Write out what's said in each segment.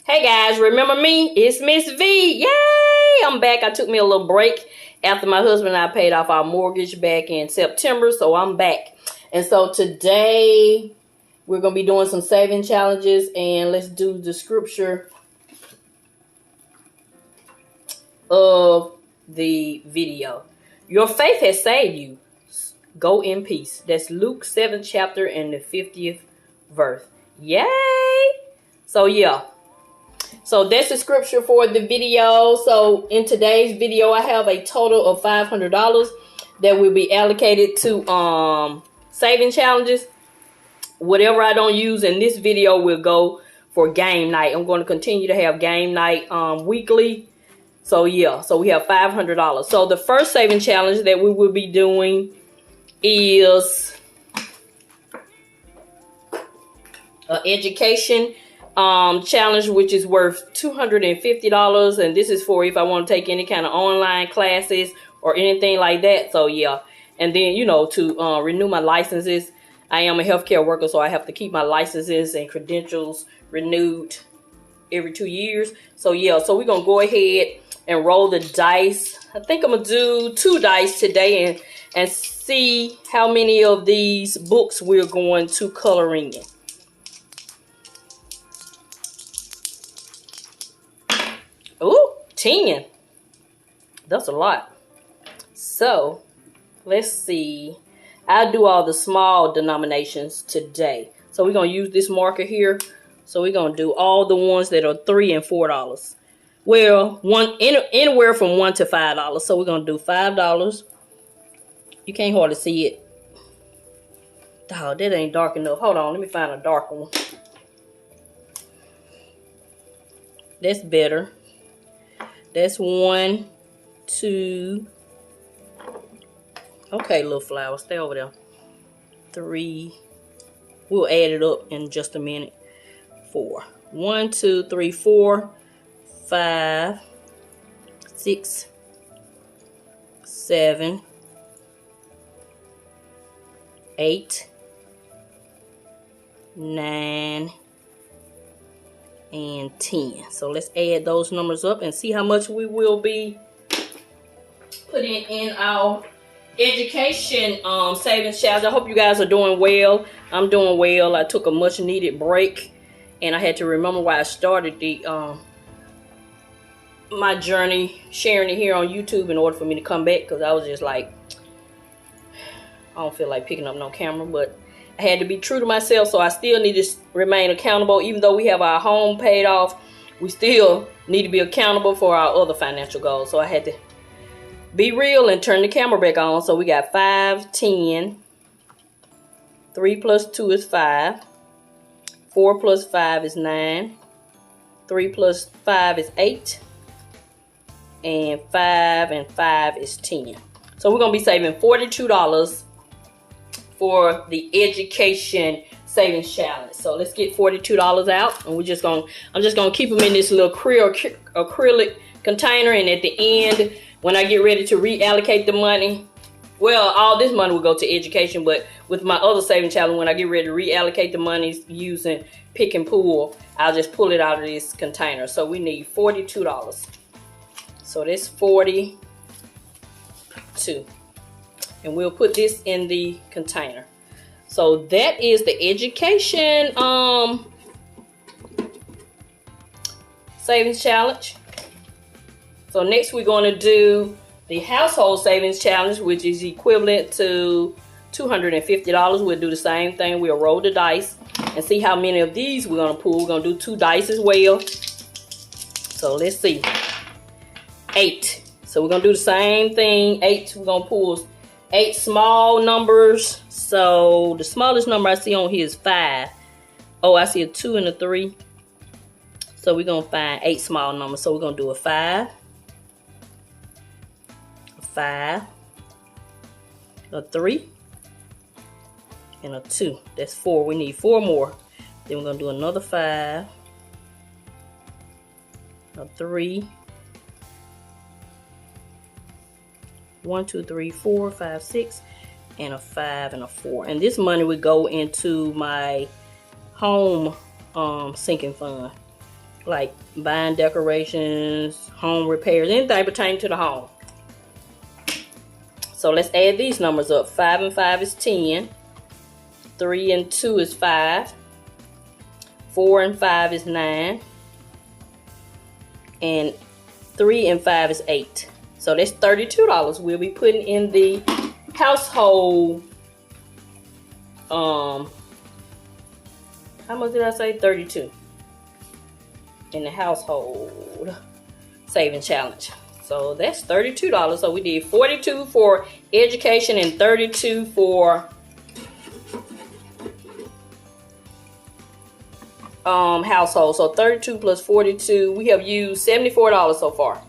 Hey guys, remember me? It's Miss Vee. Yay! I'm back. I took me a little break after my husband and I paid off our mortgage back in September, so I'm back. And so today we're going to be doing some saving challenges, and let's do the scripture of the video. Your faith has saved you. Go in peace. That's Luke 7th chapter and the 50th verse. Yay! So yeah. So that's the scripture for the video. So in today's video, I have a total of $500 that will be allocated to saving challenges. Whatever I don't use in this video will go for game night. I'm going to continue to have game night weekly. So yeah, so we have $500. So the first saving challenge that we will be doing is education challenge, which is worth $250, and this is for if I want to take any kind of online classes or anything like that. So yeah, and then to renew my licenses. I am a healthcare worker, so I have to keep my licenses and credentials renewed every 2 years. So yeah, so we're gonna go ahead and roll the dice. I think I'm gonna do 2 dice today and see how many of these books we're going to color in. Ooh, 10. That's a lot. So let's see. I'll do all the small denominations today. So we're going to use this marker here. So we're going to do all the ones that are $3 and $4. Well, anywhere from $1 to $5. So we're going to do $5. You can't hardly see it. Oh, that ain't dark enough. Hold on, let me find a darker one. That's better. That's 1, 2. Okay, little flower, stay over there. 3. We'll add it up in just a minute. 4. 1, 2, 3, 4, 5, 6, 7, 8, 9, and 10. So let's add those numbers up and see how much we will be putting in our education savings challenge. I hope you guys are doing well. I'm doing well. I took a much needed break, and I had to remember why I started the my journey sharing it here on YouTube in order for me to come back, because I was just like, I don't feel like picking up no camera, but I had to be true to myself. So I still need to remain accountable. Even though we have our home paid off, we still need to be accountable for our other financial goals. So I had to be real and turn the camera back on. So we got 5, 10. 3 plus 2 is 5. 4 plus 5 is 9. 3 plus 5 is 8. And 5 and 5 is 10. So we're going to be saving $42 for the education savings challenge. So let's get $42 out, and I'm just gonna keep them in this little acrylic container, and at the end, when I get ready to reallocate the money, well, all this money will go to education, but with my other saving challenge, when I get ready to reallocate the money using pick and pull, I'll just pull it out of this container. So we need $42. So that's 42. And we'll put this in the container. So that is the education savings challenge. So next we're going to do the household savings challenge, which is equivalent to $250. We'll do the same thing. We'll roll the dice and see how many of these we're going to pull. We're going to do 2 dice as well. So let's see. 8. So we're going to do the same thing. 8. We're going to pull 8 small numbers. So the smallest number I see on here is 5. Oh, I see a 2 and a 3. So we're going to find 8 small numbers. So we're going to do a 5, a 5, a 3, and a 2. That's 4. We need 4 more. Then we're going to do another 5, a 3, 1, 2, 3, 4, 5, 6, and a 5 and a 4. And this money would go into my home sinking fund. like buying decorations, home repairs, anything pertaining to the home. So let's add these numbers up. 5 and 5 is 10. 3 and 2 is 5. 4 and 5 is 9. And 3 and 5 is 8. So that's $32 we'll be putting in the household. How much did I say? 32 in the household saving challenge. So that's $32. So we did 42 for education and 32 for household. So 32 plus 42, we have used $74 so far.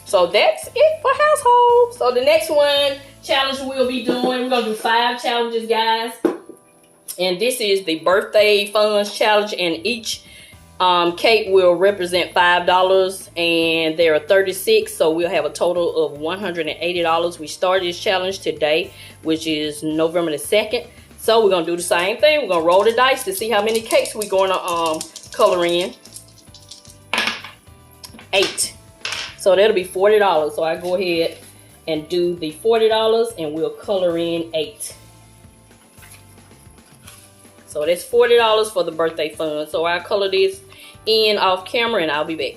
So that's it for household. So the next one challenge we'll be doing, we're gonna do 5 challenges, guys. And this is the birthday funds challenge, and each cake will represent $5, and there are 36, so we'll have a total of $180. We started this challenge today, which is November the 2nd. So we're gonna do the same thing. We're gonna roll the dice to see how many cakes we're gonna color in. 8. So that'll be $40. So I go ahead and do the $40, and we'll color in 8. So that's $40 for the birthday fund. So I'll color this in off camera, and I'll be back.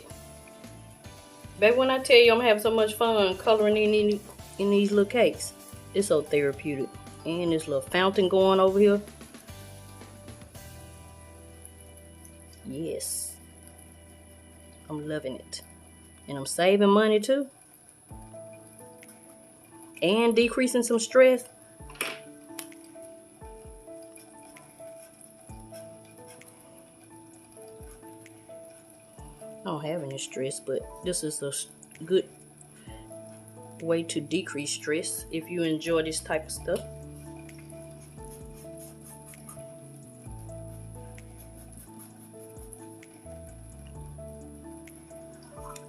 Baby, when I tell you I'm having so much fun coloring in these little cakes, it's so therapeutic. And this little fountain going over here. Yes. I'm loving it. And I'm saving money too. And decreasing some stress. I don't have any stress, but this is a good way to decrease stress if you enjoy this type of stuff.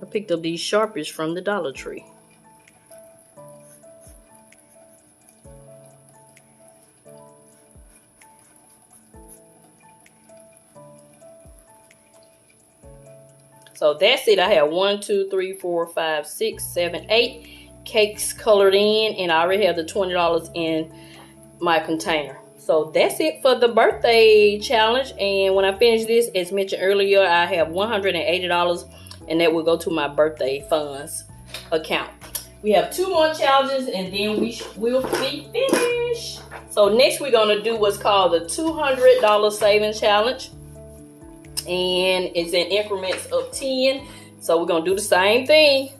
I picked up these Sharpies from the Dollar Tree. So that's it. I have 1, 2, 3, 4, 5, 6, 7, 8 cakes colored in, and I already have the $20 in my container. So that's it for the birthday challenge. And when I finish this, as mentioned earlier, I have $180, and that will go to my birthday funds account. We have 2 more challenges, and then we will be finished. So next we're gonna do what's called the $200 saving challenge. And it's in increments of 10. So we're gonna do the same thing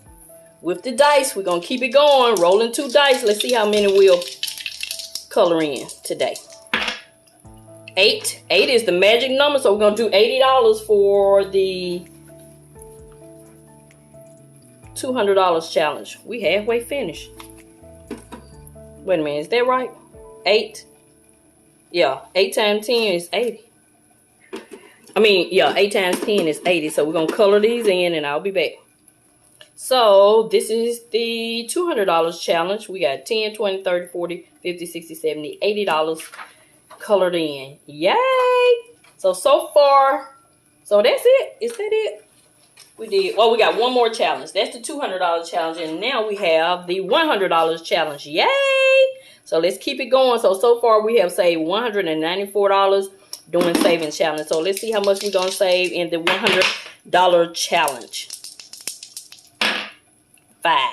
with the dice. We're gonna keep it going, rolling 2 dice. Let's see how many we'll color in today. 8 is the magic number, so we're gonna do $80 for the $200 challenge. We halfway finished. Wait a minute, is that right? 8. Yeah, 8 times 10 is 80. I mean, yeah, 8 times 10 is 80. So we're going to color these in, and I'll be back. So this is the $200 challenge. We got 10, 20, 30, 40, 50, 60, 70, $80 colored in. Yay! So far, so that's it. Is that it? We did, well, we got one more challenge. That's the $200 challenge. And now we have the $100 challenge. Yay! So let's keep it going. So far we have saved $194 doing savings challenge. So let's see how much we're gonna save in the $100 challenge. 5.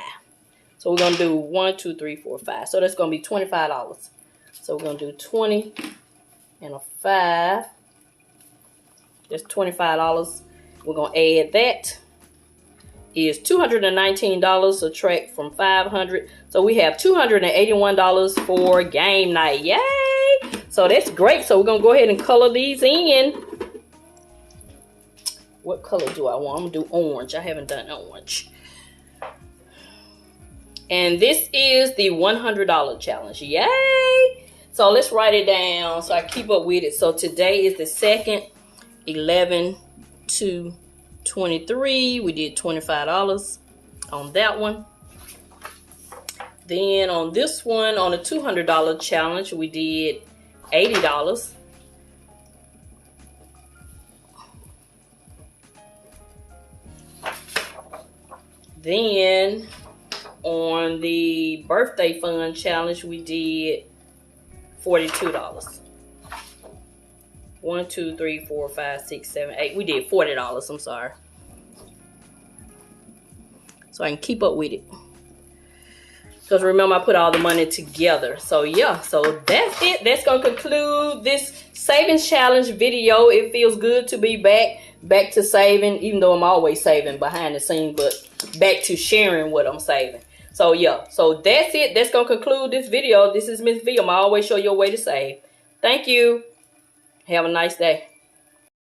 So we're gonna do 1, 2, 3, 4, 5. So that's gonna be $25. So we're gonna do 20 and a 5. That's $25. We're gonna add that. Is $219. Subtract from $500. So we have $281 for game night. Yay! So that's great. So we're going to go ahead and color these in. What color do I want? I'm going to do orange. I haven't done orange. And this is the $100 challenge. Yay! So let's write it down so I keep up with it. So today is the 2nd, 11/2/23. We did $25 on that one. Then on this one, on the $200 challenge, we did $80. Then on the birthday fund challenge, we did $42. 1, 2, 3, 4, 5, 6, 7, 8. We did $40. I'm sorry. So I can keep up with it. Because remember, I put all the money together. So yeah, so that's it. That's going to conclude this savings challenge video. It feels good to be back to saving, even though I'm always saving behind the scenes, but back to sharing what I'm saving. So yeah, so that's it. That's going to conclude this video. This is Mrs Vee. I'm always show you a way to save. Thank you. Have a nice day.